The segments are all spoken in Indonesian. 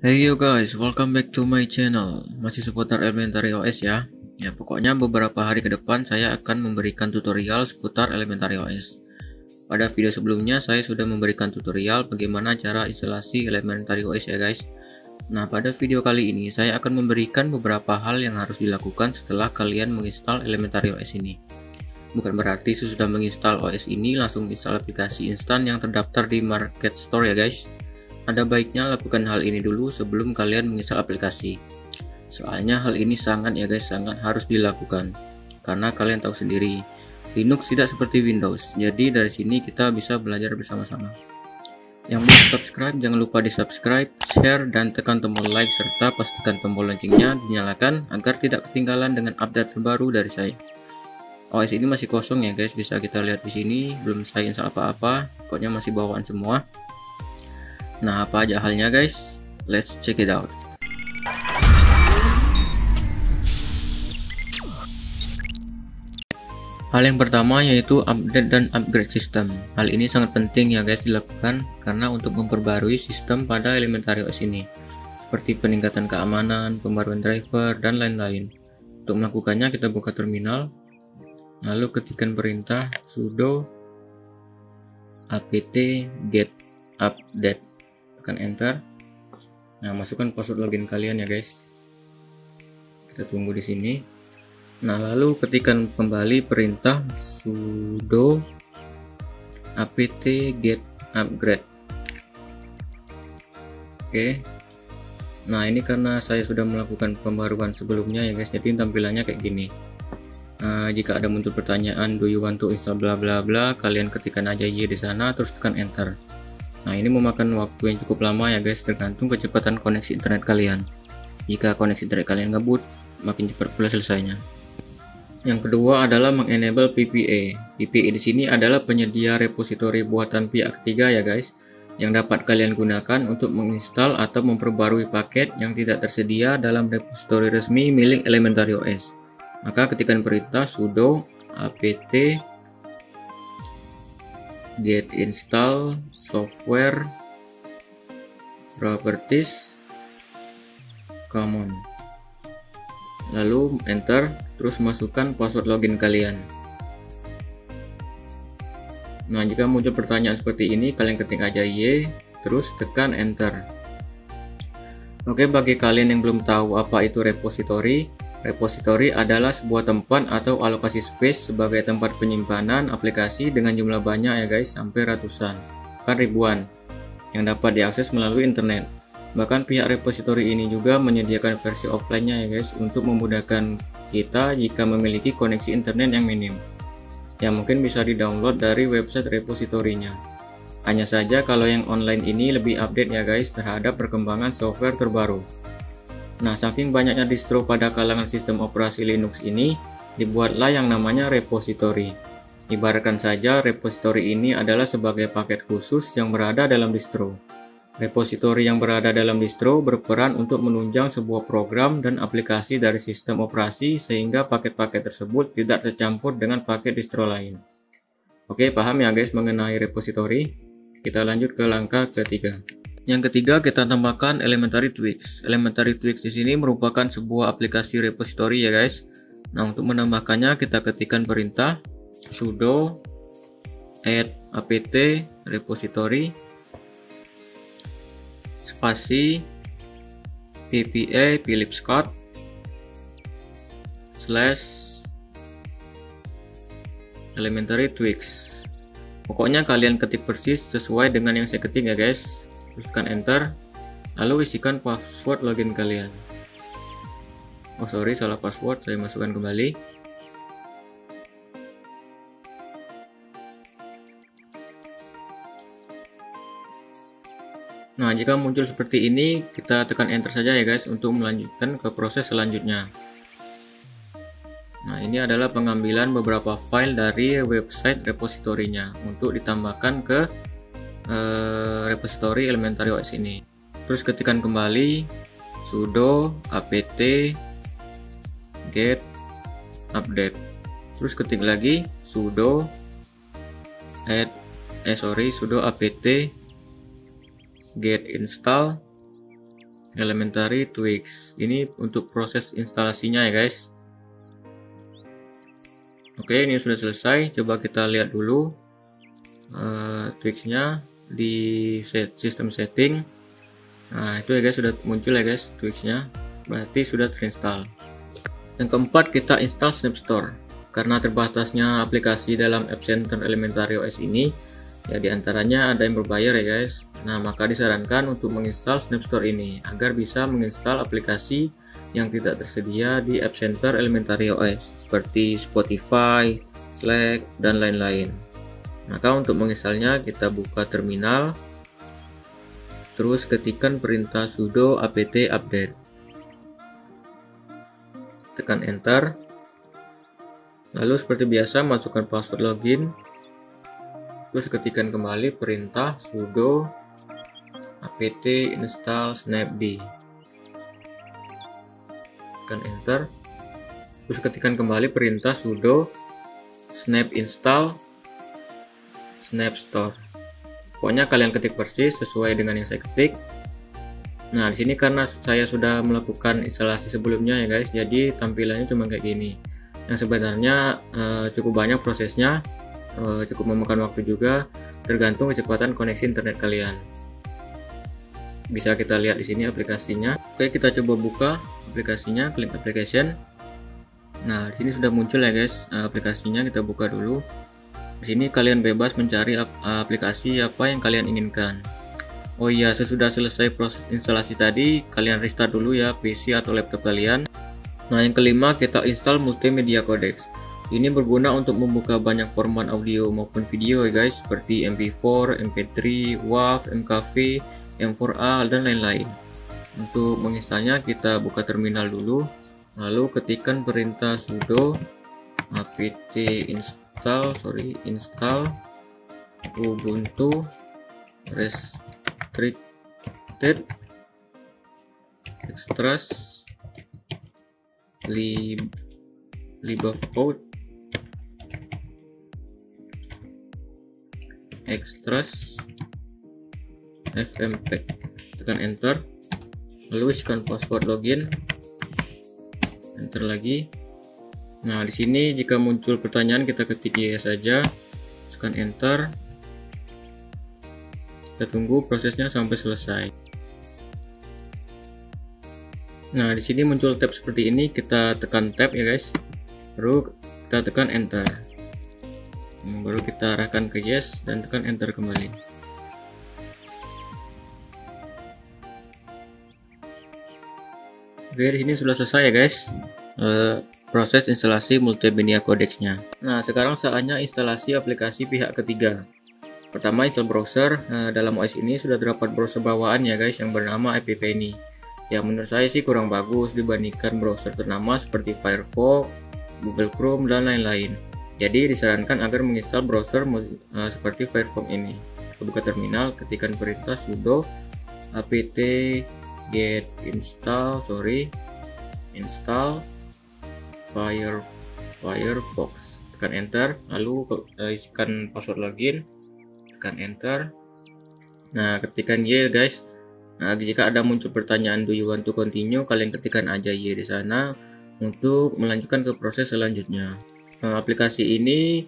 Hey you guys, welcome back to my channel. Masih seputar Elementary OS ya. Ya pokoknya beberapa hari ke depan saya akan memberikan tutorial seputar Elementary OS. Pada video sebelumnya saya sudah memberikan tutorial bagaimana cara instalasi Elementary OS ya guys. Nah pada video kali ini saya akan memberikan beberapa hal yang harus dilakukan setelah kalian menginstal Elementary OS ini. Bukan berarti sesudah menginstal OS ini langsung install aplikasi instan yang terdaftar di Market Store ya guys. Ada baiknya lakukan hal ini dulu sebelum kalian menginstal aplikasi. Soalnya hal ini sangat harus dilakukan. Karena kalian tahu sendiri, Linux tidak seperti Windows. Jadi dari sini kita bisa belajar bersama-sama. Yang belum subscribe jangan lupa di subscribe, share, dan tekan tombol like serta pastikan tombol loncengnya dinyalakan agar tidak ketinggalan dengan update terbaru dari saya. OS ini masih kosong ya guys, bisa kita lihat di sini, belum saya install apa-apa, pokoknya masih bawaan semua. Nah, apa aja halnya guys? Let's check it out. Hal yang pertama yaitu update dan upgrade sistem. Hal ini sangat penting ya guys dilakukan karena untuk memperbarui sistem pada Elementary OS ini, seperti peningkatan keamanan, pembaruan driver, dan lain-lain. Untuk melakukannya kita buka terminal, lalu ketikkan perintah sudo apt get update. Tekan enter. Nah, masukkan password login kalian ya guys. Kita tunggu di sini. Nah, lalu ketikkan kembali perintah sudo apt get upgrade. Oke. Nah, ini karena saya sudah melakukan pembaruan sebelumnya ya guys, jadi tampilannya kayak gini. Jika ada muncul pertanyaan do you want to install bla bla bla, kalian ketikkan aja y di sana terus tekan enter. Nah, ini memakan waktu yang cukup lama ya guys, tergantung kecepatan koneksi internet kalian. Jika koneksi internet kalian ngebut, makin cepat pula selesainya. Yang kedua adalah mengenable PPA. PPA di sini adalah penyedia repositori buatan pihak ketiga ya guys, yang dapat kalian gunakan untuk menginstal atau memperbarui paket yang tidak tersedia dalam repositori resmi milik Elementary OS. Maka ketikkan perintah sudo apt get install software properties common, lalu enter, terus masukkan password login kalian. Nah, jika muncul pertanyaan seperti ini, kalian ketik aja y, terus tekan enter. Oke, bagi kalian yang belum tahu apa itu repository, repository adalah sebuah tempat atau alokasi space sebagai tempat penyimpanan aplikasi dengan jumlah banyak ya guys, sampai ratusan, bahkan ribuan, yang dapat diakses melalui internet. Bahkan pihak repository ini juga menyediakan versi offline-nya ya guys, untuk memudahkan kita jika memiliki koneksi internet yang minim, yang mungkin bisa di-download dari website repositorinya. Hanya saja kalau yang online ini lebih update ya guys terhadap perkembangan software terbaru. Nah, saking banyaknya distro pada kalangan sistem operasi Linux ini, dibuatlah yang namanya repository. Ibaratkan saja repository ini adalah sebagai paket khusus yang berada dalam distro. Repository yang berada dalam distro berperan untuk menunjang sebuah program dan aplikasi dari sistem operasi sehingga paket-paket tersebut tidak tercampur dengan paket distro lain. Oke, paham ya guys mengenai repository? Kita lanjut ke langkah ketiga. Yang ketiga, kita tambahkan Elementary Tweaks. Elementary Tweaks di sini merupakan sebuah aplikasi repository ya guys. Nah, untuk menambahkannya kita ketikkan perintah sudo add apt repository spasi ppa Philip Scott / Elementary Tweaks. Pokoknya kalian ketik persis sesuai dengan yang saya ketik ya guys. Terus tekan enter, lalu isikan password login kalian. Oh sorry, salah password, saya masukkan kembali. Nah, jika muncul seperti ini, kita tekan enter saja ya guys untuk melanjutkan ke proses selanjutnya. Nah, ini adalah pengambilan beberapa file dari website repositorinya untuk ditambahkan ke repository Elementary OS ini. Terus ketikkan kembali sudo apt get update. Terus ketik lagi sudo sudo apt get install Elementary Twix. Ini untuk proses instalasinya ya guys. Oke, ini sudah selesai. Coba kita lihat dulu Twix-nya di sistem setting. Nah, itu ya guys, sudah muncul ya guys Twix-nya. Berarti sudah terinstall. Yang keempat, kita install Snap Store. Karena terbatasnya aplikasi dalam App Center Elementary OS ini, ya diantaranya ada yang berbayar ya guys. Nah, maka disarankan untuk menginstal Snap Store ini agar bisa menginstal aplikasi yang tidak tersedia di App Center Elementary OS seperti Spotify, Slack, dan lain-lain. Maka untuk menginstalnya kita buka terminal, terus ketikkan perintah sudo apt update, tekan enter, lalu seperti biasa masukkan password login, terus ketikkan kembali perintah sudo apt install snapd, tekan enter, terus ketikkan kembali perintah sudo snap install snap store. Pokoknya kalian ketik persis sesuai dengan yang saya ketik. Nah, di sini karena saya sudah melakukan instalasi sebelumnya ya guys, jadi tampilannya cuma kayak gini. Yang sebenarnya cukup banyak prosesnya, cukup memakan waktu juga, tergantung kecepatan koneksi internet kalian. Bisa kita lihat di sini aplikasinya. Oke, kita coba buka aplikasinya, klik application. Nah, di sini sudah muncul ya guys aplikasinya. Kita buka dulu. Di sini kalian bebas mencari aplikasi apa yang kalian inginkan. Oh iya, sesudah selesai proses instalasi tadi, kalian restart dulu ya PC atau laptop kalian. Nah, yang kelima, kita install multimedia codecs. Ini berguna untuk membuka banyak format audio maupun video ya guys, seperti MP4, MP3, WAV, MKV, M4A, dan lain-lain. Untuk menginstalnya kita buka terminal dulu, lalu ketikkan perintah sudo apt install Ubuntu restricted extras libcode extras fmpeg, tekan enter, lalu isikan password login, enter lagi. Nah, di sini jika muncul pertanyaan kita ketik yes saja, tekan enter. Kita tunggu prosesnya sampai selesai. Nah, di sini muncul tab seperti ini, kita tekan tab ya guys. Baru kita tekan enter. Baru kita arahkan ke yes dan tekan enter kembali. Oke, di sini sudah selesai ya guys. Proses instalasi multimedia codecsnya. Nah, sekarang saatnya instalasi aplikasi pihak ketiga. Pertama, install browser. Dalam OS ini sudah terdapat browser bawaan ya guys yang bernama AppNI. Yang menurut saya sih kurang bagus dibandingkan browser ternama seperti Firefox, Google Chrome, dan lain-lain. Jadi disarankan agar menginstal browser seperti Firefox ini. Buka terminal, ketikkan perintah sudo apt get install Firefox, tekan enter, lalu isikan password login, tekan enter. Nah, ketikkan Y guys. Nah, jika ada muncul pertanyaan do you want to continue, kalian ketikkan aja Y di sana untuk melanjutkan ke proses selanjutnya. Aplikasi ini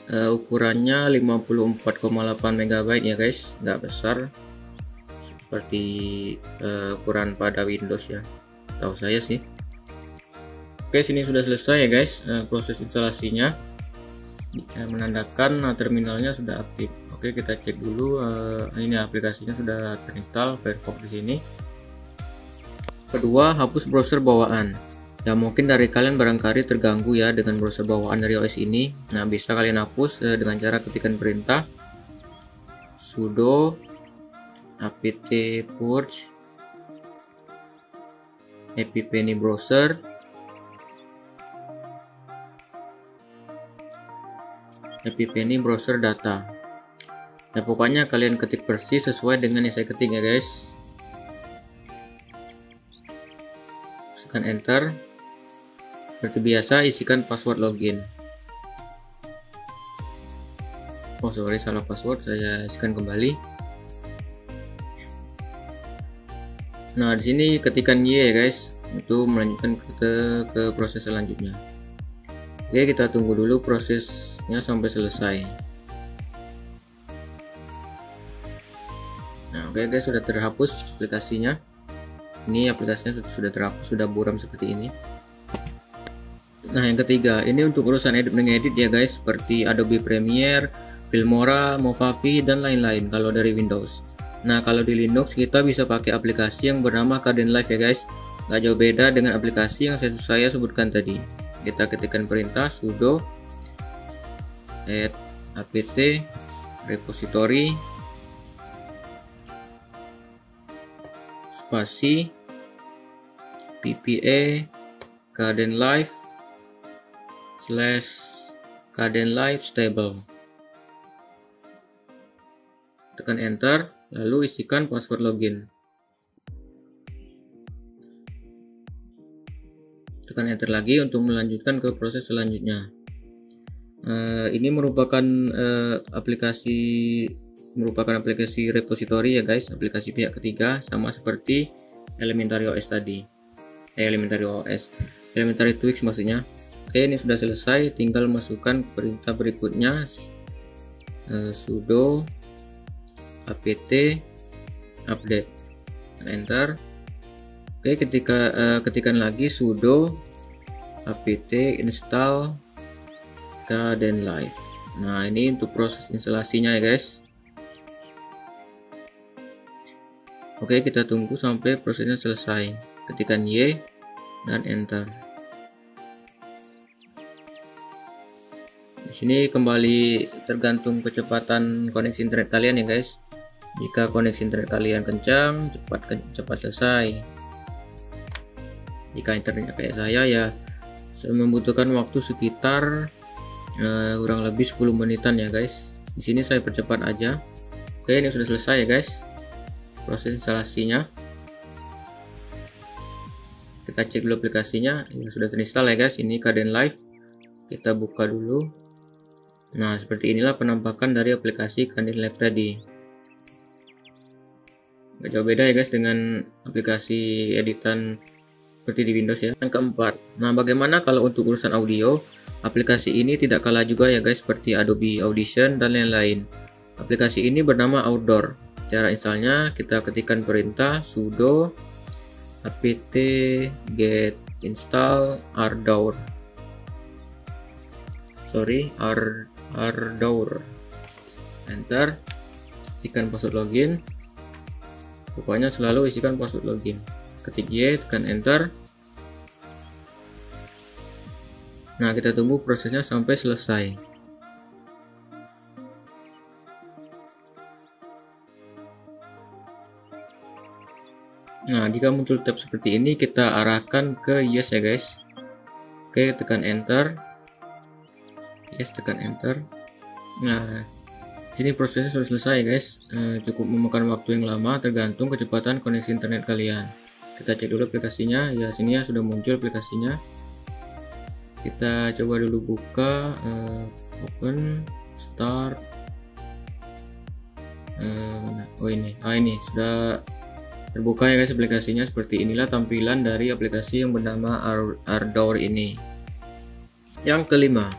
ukurannya 54,8 MB ya guys, nggak besar seperti ukuran pada Windows ya, tahu saya sih. Oke, sini sudah selesai ya guys proses instalasinya, menandakan terminalnya sudah aktif. Oke, kita cek dulu ini aplikasinya sudah terinstall Firefox di sini. Kedua, hapus browser bawaan. Ya, mungkin dari kalian barangkali terganggu ya dengan browser bawaan dari OS ini. Nah, bisa kalian hapus dengan cara ketikkan perintah sudo apt purge appNI browser appNI browser data. Ya, pokoknya kalian ketik persis sesuai dengan yang saya ketik ya guys. Tekan enter. Seperti biasa isikan password login. Oh sorry, salah password, saya isikan kembali. Nah, di sini ketikkan Y ya guys, untuk melanjutkan ke proses selanjutnya. Oke, kita tunggu dulu prosesnya sampai selesai. Nah, oke guys, sudah terhapus aplikasinya. Ini aplikasinya sudah terhapus, sudah buram seperti ini. Nah, yang ketiga, ini untuk urusan edit mengedit ya guys, seperti Adobe Premiere, Filmora, Movavi, dan lain-lain kalau dari Windows. Nah, kalau di Linux kita bisa pakai aplikasi yang bernama Kdenlive ya guys. Gak jauh beda dengan aplikasi yang saya sebutkan tadi. Kita ketikkan perintah sudo add apt repository spasi ppa Kdenlive / Kdenlive stable. Tekan enter, lalu isikan password login. Tekan enter lagi untuk melanjutkan ke proses selanjutnya. Ini merupakan aplikasi repository ya guys, aplikasi pihak ketiga, sama seperti Elementary OS tadi. Elementary Twix maksudnya. Oke, ini sudah selesai, tinggal masukkan perintah berikutnya, sudo apt update, enter. Oke, ketikkan lagi sudo apt install Kdenlive. Nah, ini untuk proses instalasinya ya guys. Oke, kita tunggu sampai prosesnya selesai. Ketikkan Y dan enter. Di sini kembali tergantung kecepatan koneksi internet kalian ya guys. Jika koneksi internet kalian kencang, cepat selesai. Jika internetnya kayak saya ya membutuhkan waktu sekitar kurang lebih 10 menitan ya guys. Di sini saya percepat aja. Oke, ini sudah selesai ya guys, proses instalasinya. Kita cek dulu aplikasinya, ini sudah terinstall ya guys. Ini Kdenlive. Kita buka dulu. Nah, seperti inilah penampakan dari aplikasi Kdenlive tadi. Gak jauh beda ya guys dengan aplikasi editan seperti di Windows ya. Yang keempat, nah bagaimana kalau untuk urusan audio? Aplikasi ini tidak kalah juga ya guys, seperti Adobe Audition dan lain-lain. Aplikasi ini bernama Outdoor. Cara installnya, kita ketikkan perintah sudo apt get install Ardour. Ardour. Enter. Isikan password login. Pokoknya selalu isikan password login. Ketik Y, tekan enter. Nah, kita tunggu prosesnya sampai selesai. Nah, jika muncul tab seperti ini, kita arahkan ke yes ya guys. Oke, tekan enter. Yes, tekan enter. Nah, sini prosesnya sudah selesai guys. Cukup memakan waktu yang lama tergantung kecepatan koneksi internet kalian. Kita cek dulu aplikasinya. Ya, sini ya sudah muncul aplikasinya. Kita coba dulu buka, open, start. Ini sudah terbuka ya guys aplikasinya. Seperti inilah tampilan dari aplikasi yang bernama Ardour ini. Yang kelima,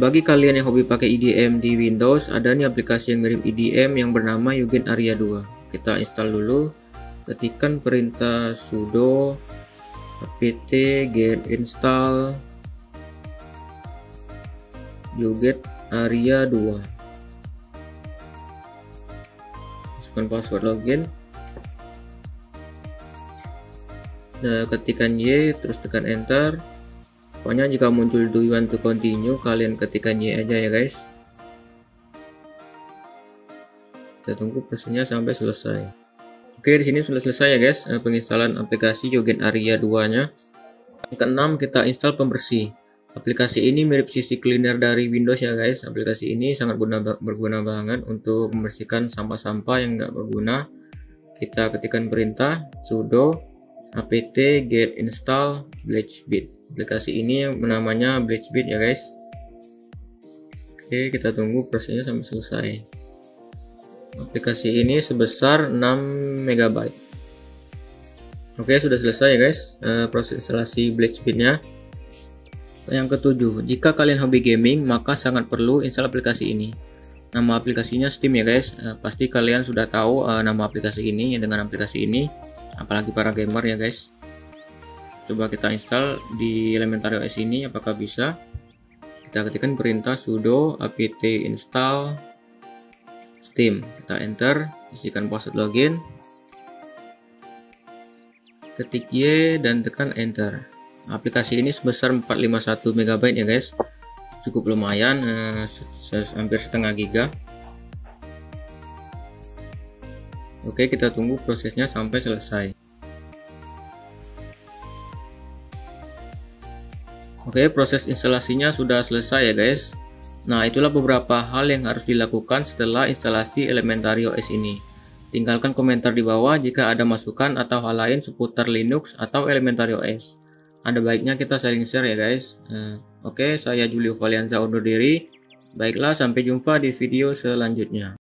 bagi kalian yang hobi pakai IDM di Windows, ada nih aplikasi yang mirip IDM yang bernama Eugene Aria 2. Kita install dulu. Ketikkan perintah sudo apt get install Eugene Aria 2. Masukkan password login. Nah, ketikkan Y, terus tekan enter. Pokoknya jika muncul do you want to continue, kalian ketikkan Y aja ya guys. Kita tunggu prosesnya sampai selesai. Oke, di sini sudah selesai ya guys penginstalan aplikasi Eugene Aria 2-nya. Yang keenam, kita install pembersih. Aplikasi ini mirip CC Cleaner dari Windows ya guys. Aplikasi ini sangat berguna banget untuk membersihkan sampah-sampah yang nggak berguna. Kita ketikkan perintah sudo apt get install BleachBit. Aplikasi ini namanya BleachBit ya guys. Oke, kita tunggu prosesnya sampai selesai. Aplikasi ini sebesar 6 MB. Oke, sudah selesai ya guys proses instalasi BlazBeam-nya. Yang ketujuh, jika kalian hobi gaming maka sangat perlu install aplikasi ini. Nama aplikasinya Steam ya guys. Pasti kalian sudah tahu nama aplikasi ini. Dengan aplikasi ini, apalagi para gamer ya guys. Coba kita install di Elementary OS ini, apakah bisa? Kita ketikkan perintah sudo apt install Steam. Kita enter, isikan password login, ketik Y dan tekan enter. Aplikasi ini sebesar 451 MB ya guys, cukup lumayan, hampir setengah giga. Oke, kita tunggu prosesnya sampai selesai. Oke, proses instalasinya sudah selesai ya guys. Nah, itulah beberapa hal yang harus dilakukan setelah instalasi Elementary OS ini. Tinggalkan komentar di bawah jika ada masukan atau hal lain seputar Linux atau Elementary OS. Ada baiknya kita saling share ya guys. Oke, saya Julio Valianza undur diri. Baiklah, sampai jumpa di video selanjutnya.